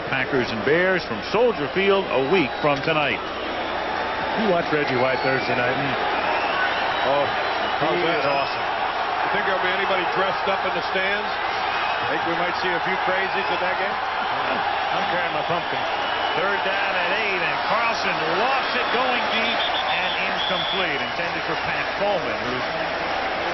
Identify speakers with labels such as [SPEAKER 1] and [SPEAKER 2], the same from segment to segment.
[SPEAKER 1] the Packers and Bears from Soldier Field a week from tonight.
[SPEAKER 2] You watch Reggie White Thursday night.
[SPEAKER 3] Oh, he is awesome. You think there'll be anybody dressed up in the stands? I think we might see a few crazies at that game.
[SPEAKER 2] I'm carrying my pumpkin.
[SPEAKER 1] Third down at 8, and Carlson lofts it going deep and incomplete. Intended for Pat Coleman, who's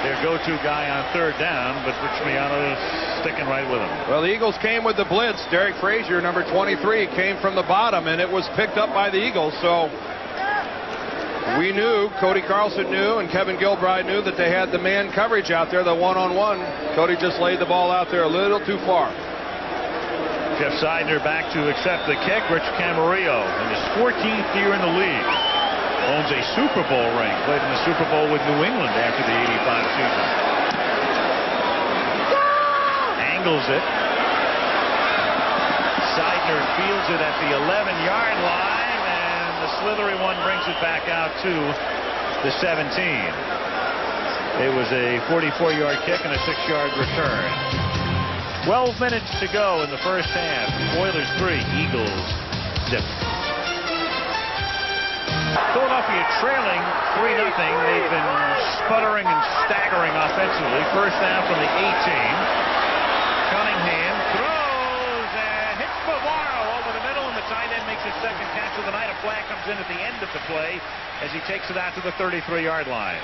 [SPEAKER 1] their go-to guy on third down, but Rich Miano's sticking right with him.
[SPEAKER 3] Well, the Eagles came with the blitz. Derek Frazier, number 23, came from the bottom, and it was picked up by the Eagles. So we knew, Cody Carlson knew, and Kevin Gilbride knew that they had the man coverage out there, the one-on-one. Cody just laid the ball out there a little too far.
[SPEAKER 1] Jeff Seidner back to accept the kick. Rich Camarillo in his 14th year in the league. Owns a Super Bowl ring. Played in the Super Bowl with New England after the '85 season. Angles it. Seidner fields it at the 11-yard line, and the slithery one brings it back out to the 17. It was a 44-yard kick and a 6-yard return. 12 minutes to go in the first half. Oilers 3, Eagles 0. Philadelphia trailing 3-0. They've been sputtering and staggering offensively. First down from the 18. Cunningham throws and hits Bavaro over the middle, and the tight end makes his second catch of the night. A flag comes in at the end of the play as he takes it out to the 33-yard line.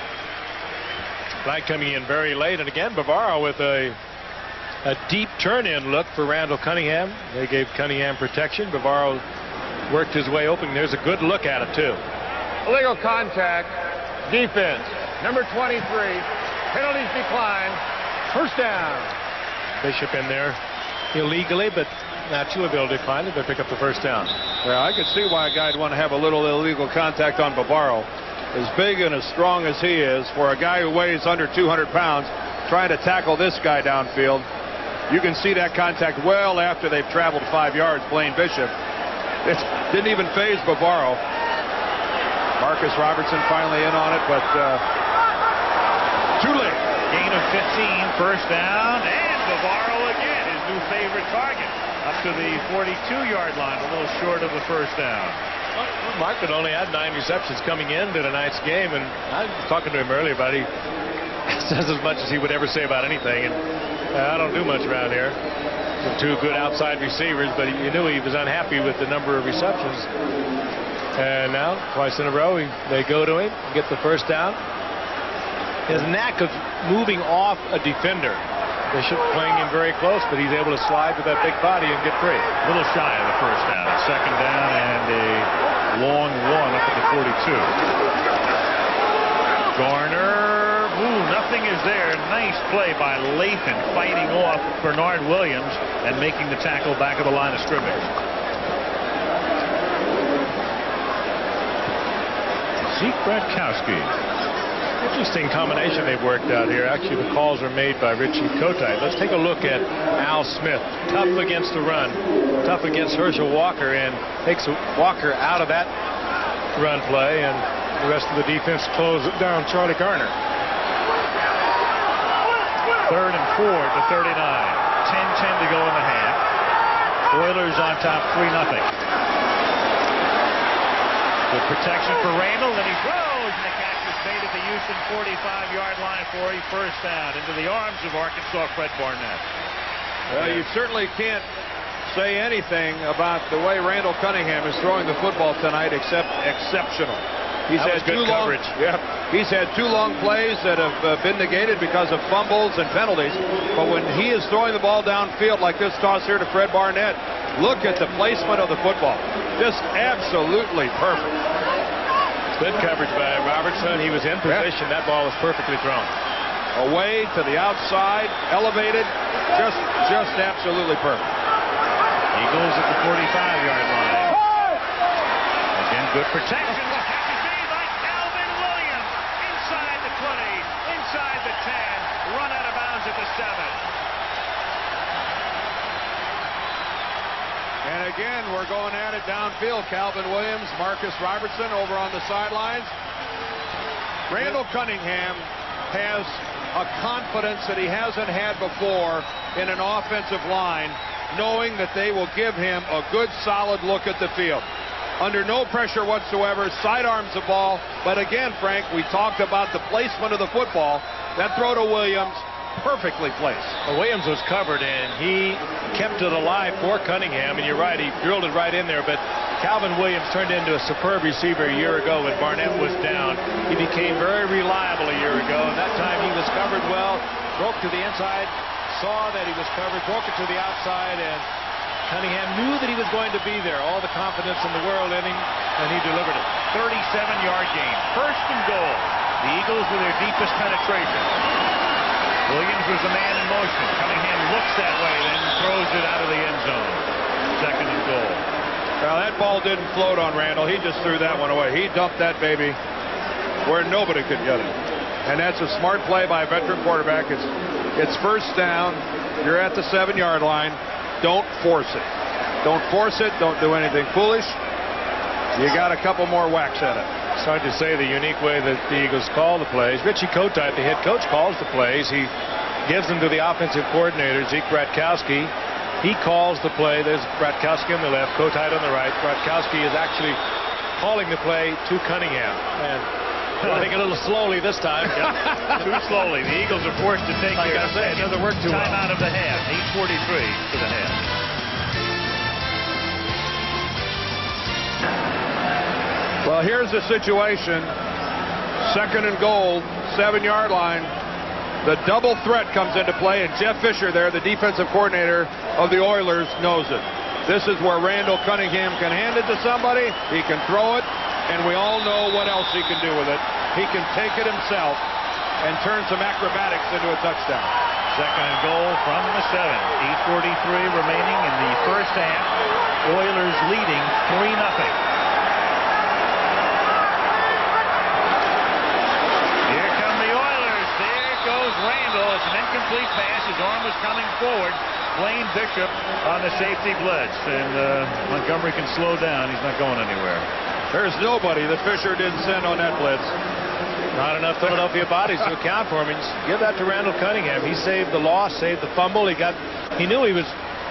[SPEAKER 2] Flag coming in very late, and again Bavaro with a deep turn-in look for Randall Cunningham. They gave Cunningham protection. Bavaro worked his way open. There's a good look at it, too.
[SPEAKER 3] Illegal contact, defense, number 23, penalties decline, first down.
[SPEAKER 2] Bishop in there illegally, but naturally they'll decline if they pick up the first down.
[SPEAKER 3] Well, I could see why a guy would want to have a little illegal contact on Bavaro. As big and as strong as he is, for a guy who weighs under 200 pounds, trying to tackle this guy downfield, you can see that contact well after they've traveled 5 yards. Blaine Bishop. It didn't even faze Bavaro. Marcus Robertson finally in on it, but too late.
[SPEAKER 1] Gain of 15, first down, and Bavaro again, his new favorite target, up to the 42-yard line, a little short of the first down.
[SPEAKER 2] Well, Markman only had 9 receptions coming into tonight's game, and I was talking to him earlier about it. He says as much as he would ever say about anything, and I don't do much around here. Two good outside receivers, but you knew he was unhappy with the number of receptions. And now, twice in a row, they go to him, get the first down. His knack of moving off a defender. Bishop playing him very close, but he's able to slide with that big body and get free.
[SPEAKER 1] A little shy of the first down. Second down and a long one up at the 42. Garner, nothing is there. Nice play by Lathan, fighting off Bernard Williams and making the tackle back of the line of scrimmage. Zeke Bratkowski.
[SPEAKER 2] Interesting combination they've worked out here. Actually, the calls are made by Richie Kotite. Let's take a look at Al Smith. Tough against the run, tough against Herschel Walker, and takes Walker out of that run play, and the rest of the defense closes it down. Charlie Garner.
[SPEAKER 1] 3rd and 4 to 39. 10-10 to go in the half. Oilers on top 3-0. Good protection for Randall, and he throws, and the catch is made at the Houston 45-yard line for a first down into the arms of Arkansas Fred Barnett.
[SPEAKER 3] Well, you certainly can't say anything about the way Randall Cunningham is throwing the football tonight except exceptional. He's
[SPEAKER 1] had good coverage.
[SPEAKER 3] He's had 2 long plays that have been negated because of fumbles and penalties. But when he is throwing the ball downfield like this toss here to Fred Barnett, look at the placement of the football. Just absolutely perfect.
[SPEAKER 2] Good coverage by Robertson. He was in position. That ball was perfectly thrown.
[SPEAKER 3] Away to the outside, elevated, just absolutely perfect.
[SPEAKER 1] Eagles at the 45-yard line. Again, good protection. The catch is made by Calvin Williams. Inside the 20, inside the 10, run out of bounds at the 7.
[SPEAKER 3] And again, we're going at it downfield. Calvin Williams, Marcus Robertson over on the sidelines. Randall Cunningham has a confidence that he hasn't had before in an offensive line knowing that they will give him a good, solid look at the field. Under no pressure whatsoever, sidearms the ball. But again, Frank, we talked about the placement of the football. That throw to Williams, perfectly placed.
[SPEAKER 2] Well, Williams was covered, and he kept it alive for Cunningham. And you're right, he drilled it right in there. But Calvin Williams turned into a superb receiver a year ago when Barnett was down. He became very reliable a year ago. And that time he was covered well, broke to the inside, saw that he was covered, broke it to the outside, and Cunningham knew that he was going to be there. All the confidence in the world in him, and he delivered it.
[SPEAKER 1] 37-yard gain. First and goal. The Eagles with their deepest penetration. Williams was the man in motion. Cunningham looks that way, then throws it out of the end zone. Second and goal.
[SPEAKER 3] Well, that ball didn't float on Randall. He just threw that one away. He dumped that baby where nobody could get it. And that's a smart play by a veteran quarterback. It's first down. You're at the 7-yard line. Don't force it. Don't force it. Don't do anything foolish. You got a couple more whacks at it.
[SPEAKER 2] It's hard to say the unique way that the Eagles call the plays. Richie Kotite, the head coach, calls the plays. He gives them to the offensive coordinator, Zeke Bratkowski. He calls the play. There's Bratkowski on the left, Kotite on the right. Bratkowski is actually calling the play to Cunningham. And I think a little slowly this time.
[SPEAKER 1] Too slowly. The Eagles are forced to take
[SPEAKER 2] it doesn't work too
[SPEAKER 1] time
[SPEAKER 2] well.
[SPEAKER 1] out of the half. 8:43 to the half.
[SPEAKER 3] Well, here's the situation. Second and goal, 7-yard line. The double threat comes into play, and Jeff Fisher there, the defensive coordinator of the Oilers, knows it. This is where Randall Cunningham can hand it to somebody. He can throw it, and we all know what else he can do with it. He can take it himself and turn some acrobatics into a touchdown.
[SPEAKER 1] Second and goal from the 7. 8:43 remaining in the first half. Oilers leading 3-0. Randall, it's an incomplete pass. His arm was coming forward. Blaine Bishop on the safety blitz. And Montgomery can slow down. He's not going anywhere.
[SPEAKER 3] There's nobody that Fisher didn't send on that blitz.
[SPEAKER 2] Not enough Philadelphia bodies to account for him. And give that to Randall Cunningham. He saved the loss, saved the fumble. He knew he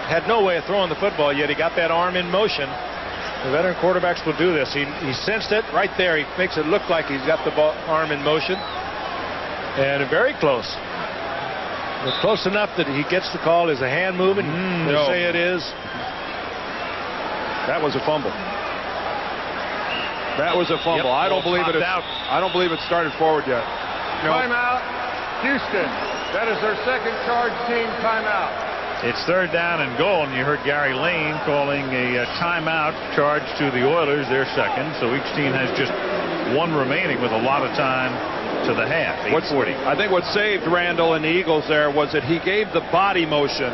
[SPEAKER 2] had no way of throwing the football, yet he got that arm in motion. The veteran quarterbacks will do this. He sensed it right there. He makes it look like he's got the arm in motion. And very close. But close enough that he gets the call. Is a hand moving? They say it is.
[SPEAKER 3] That was a fumble. That was a fumble.
[SPEAKER 1] Yep,
[SPEAKER 3] I don't believe it. I don't believe it started forward yet. No. Timeout, Houston. That is their second charge team timeout.
[SPEAKER 1] It's third down and goal, and you heard Gary Lane calling a timeout charge to the Oilers, their second. So each team has just one remaining with a lot of time to the half. 8:40.
[SPEAKER 3] I think what saved Randall and the Eagles there was that he gave the body motion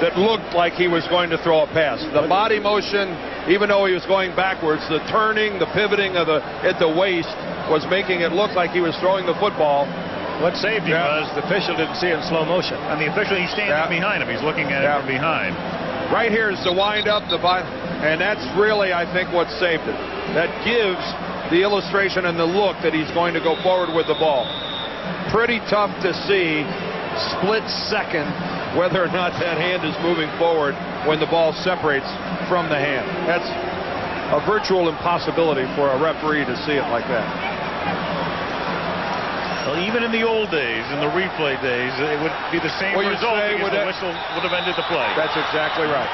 [SPEAKER 3] that looked like he was going to throw a pass. The body motion, even though he was going backwards, the turning, the pivoting of at the waist was making it look like he was throwing the football.
[SPEAKER 2] What saved him was the official didn't see it in slow motion.
[SPEAKER 1] And the official, he's standing behind him. He's looking at it from behind.
[SPEAKER 3] Right here is the wind-up, and that's really, I think, what saved it. That gives the illustration and the look that he's going to go forward with the ball. Pretty tough to see split second whether or not that hand is moving forward when the ball separates from the hand. That's a virtual impossibility for a referee to see it like that.
[SPEAKER 1] Well, even in the old days, in the replay days, it would be the same result because the whistle would have ended the play.
[SPEAKER 3] That's exactly right.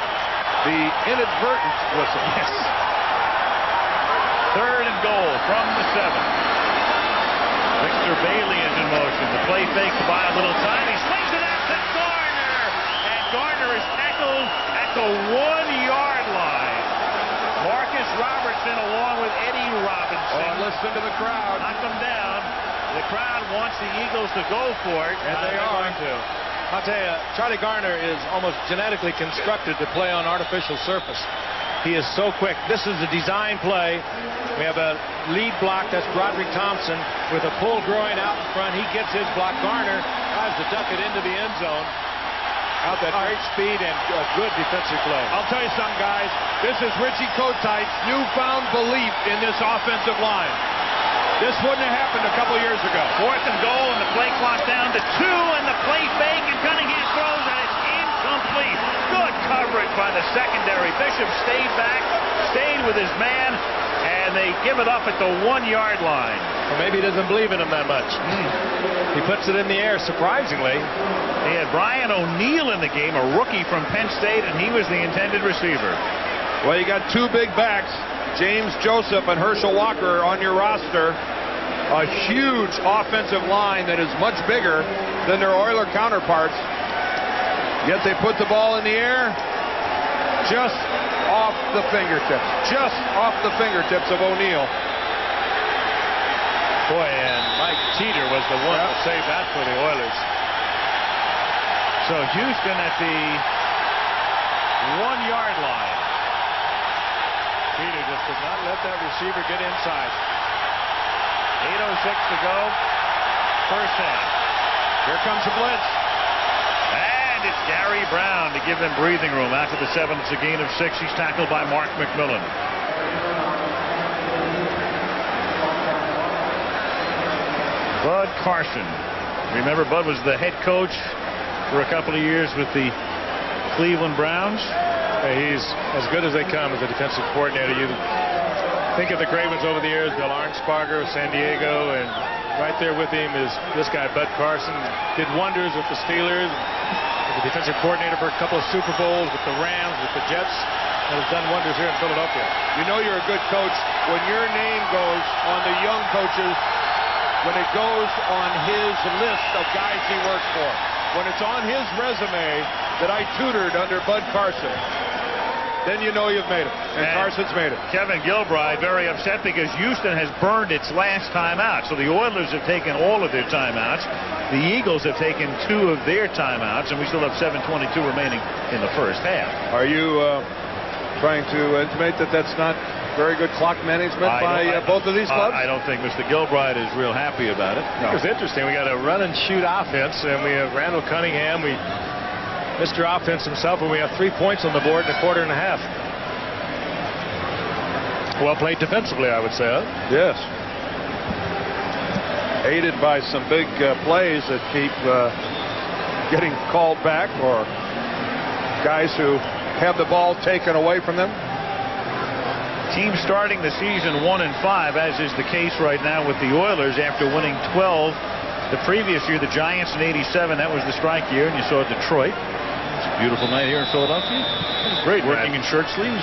[SPEAKER 3] The inadvertent whistle.
[SPEAKER 1] Yes. Third and goal from the 7. Victor Bailey is in motion. The play fake to buy a little time. He swings it out to Garner. And Garner is tackled at the 1-yard line. Marcus Robertson along with Eddie Robinson.
[SPEAKER 3] Oh, listen to the crowd.
[SPEAKER 1] Knocked him down. The crowd wants the Eagles to go for it.
[SPEAKER 2] And they are going to. I'll tell you, Charlie Garner is almost genetically constructed to play on artificial surface. He is so quick. This is a design play. We have a lead block. That's Broderick Thompson with a pull groin out in front. He gets his block. Garner tries to duck it into the end zone. Out that great speed and a good defensive play.
[SPEAKER 3] I'll tell you something, guys. This is Richie Kotite's newfound belief in this offensive line. This wouldn't have happened a couple years ago.
[SPEAKER 1] Fourth and goal, and the play clock down to 2, and the play fake, and Cunningham throws, and it's incomplete. Good coverage by the secondary. Bishop stayed back, stayed with his man, and they give it up at the 1-yard line.
[SPEAKER 2] Well, maybe he doesn't believe in him that much. He puts it in the air, surprisingly.
[SPEAKER 1] They had Brian O'Neill in the game, a rookie from Penn State, and he was the intended receiver.
[SPEAKER 3] Well, you got two big backs, James Joseph and Herschel Walker, on your roster. A huge offensive line that is much bigger than their Oiler counterparts. Yet they put the ball in the air just off the fingertips. Just off the fingertips of O'Neill.
[SPEAKER 2] Boy, and Mike Teeter was the one to save that for the Oilers.
[SPEAKER 1] So Houston at the 1-yard line.
[SPEAKER 2] Teeter just did not let that receiver get inside.
[SPEAKER 1] 8:06 to go. First half.
[SPEAKER 3] Here comes the blitz.
[SPEAKER 1] And it's Gary Brown to give them breathing room. After the 7, it's a gain of 6. He's tackled by Mark McMillan. Bud Carson. Remember, Bud was the head coach for a couple of years with the Cleveland Browns.
[SPEAKER 2] He's as good as they come as a defensive coordinator. You think of the great ones over the years, Bill Arnsparger of San Diego, and right there with him is this guy, Bud Carson. Did wonders with the Steelers. The defensive coordinator for a couple of Super Bowls with the Rams, with the Jets, and has done wonders here in Philadelphia.
[SPEAKER 3] You know you're a good coach when your name goes on the young coaches, when it goes on his list of guys he works for. When it's on his resume that I tutored under Bud Carson, then you know you've made it. And Carson's made it.
[SPEAKER 1] Kevin Gilbride very upset because Houston has burned its last timeout. So the Oilers have taken all of their timeouts. The Eagles have taken 2 of their timeouts, and we still have 7:22 remaining in the first half.
[SPEAKER 3] Are you trying to intimate that that's not very good clock management by both of these clubs?
[SPEAKER 1] I don't think Mr. Gilbride is real happy about it.
[SPEAKER 2] No. It's interesting. We got a run and shoot offense, and we have Randall Cunningham. Mr. Offense himself, and we have 3 points on the board in a quarter and a half. Well played defensively, I would say. Huh?
[SPEAKER 3] Yes. Aided by some big plays that keep getting called back, or guys who have the ball taken away from them.
[SPEAKER 1] Team starting the season 1-5, as is the case right now with the Oilers after winning 12 the previous year. The Giants in '87, that was the strike year, and you saw Detroit. It's a beautiful night here in Philadelphia.
[SPEAKER 2] Great.
[SPEAKER 1] Working in shirt sleeves,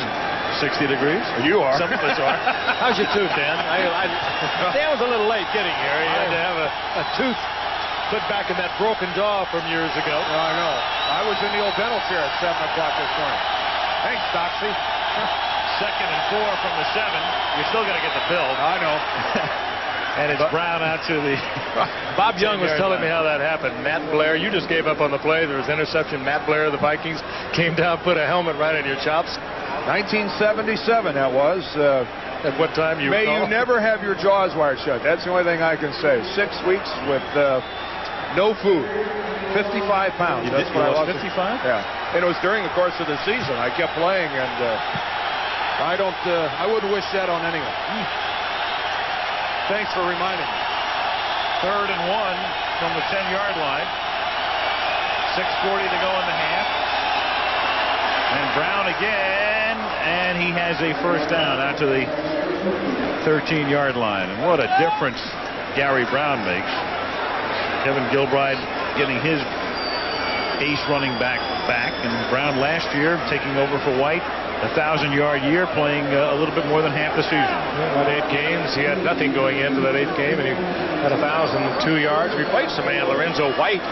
[SPEAKER 1] 60 degrees.
[SPEAKER 3] You are.
[SPEAKER 1] Some of us are.
[SPEAKER 2] How's your tooth, Dan? Dan was a little late getting here. He had to have a tooth put back in that broken jaw from years ago.
[SPEAKER 3] I know. I was in the old dental chair at 7 o'clock this morning. Thanks, Doxy.
[SPEAKER 1] 2nd and 4 from the 7. You're still going to get the bill.
[SPEAKER 3] I know.
[SPEAKER 1] And it's Brown out to the...
[SPEAKER 2] Bob Young was telling me how that happened. Matt Blair, you just gave up on the play. There was interception. Matt Blair of the Vikings came down, put a helmet right on your chops.
[SPEAKER 3] 1977, that was.
[SPEAKER 2] At what time you
[SPEAKER 3] May
[SPEAKER 2] recall?
[SPEAKER 3] you never have your jaws wired shut. That's the only thing I can say. 6 weeks with no food. 55 pounds. That's what I lost.
[SPEAKER 1] 55?
[SPEAKER 3] Yeah. And it was during the course of the season. I kept playing, and I wouldn't wish that on anyone. Thanks for reminding me.
[SPEAKER 1] 3rd and 1 from the 10-yard line. 6:40 to go in the half. And Brown again, and he has a first down out to the 13-yard line. And what a difference Gary Brown makes. Kevin Gilbride getting his ace running back, and Brown last year taking over for White. 1,000-yard year, playing a little bit more than half the season.
[SPEAKER 2] About 8 games. He had nothing going into that 8th game, and he had 1,002 yards. Replaced the man, Lorenzo White,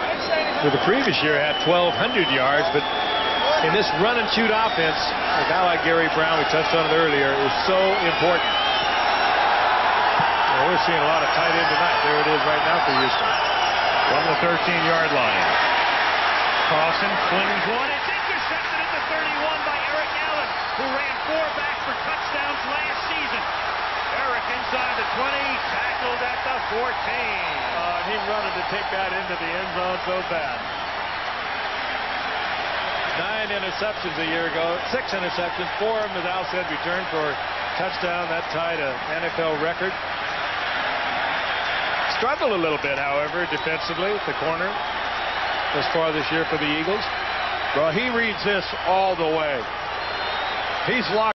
[SPEAKER 2] who the previous year had 1,200 yards. But in this run-and-shoot offense, a guy like Gary Brown, we touched on it earlier, is so important. Well, we're seeing a lot of tight end tonight. There it is right now for Houston.
[SPEAKER 1] From the 13-yard line. Carlson flings one. It's intercepted at the 31 by Eric Allen, who ran 4 back for touchdowns last season. Eric inside the 20, tackled at the 14.
[SPEAKER 2] He wanted to take that into the end zone so bad. 9 interceptions a year ago. 6 interceptions. 4 of them, as Al said, returned for touchdown. That tied an NFL record. Struggled a little bit, however, defensively at the corner thus far this year for the Eagles.
[SPEAKER 3] Well, he reads this all the way. He's locked.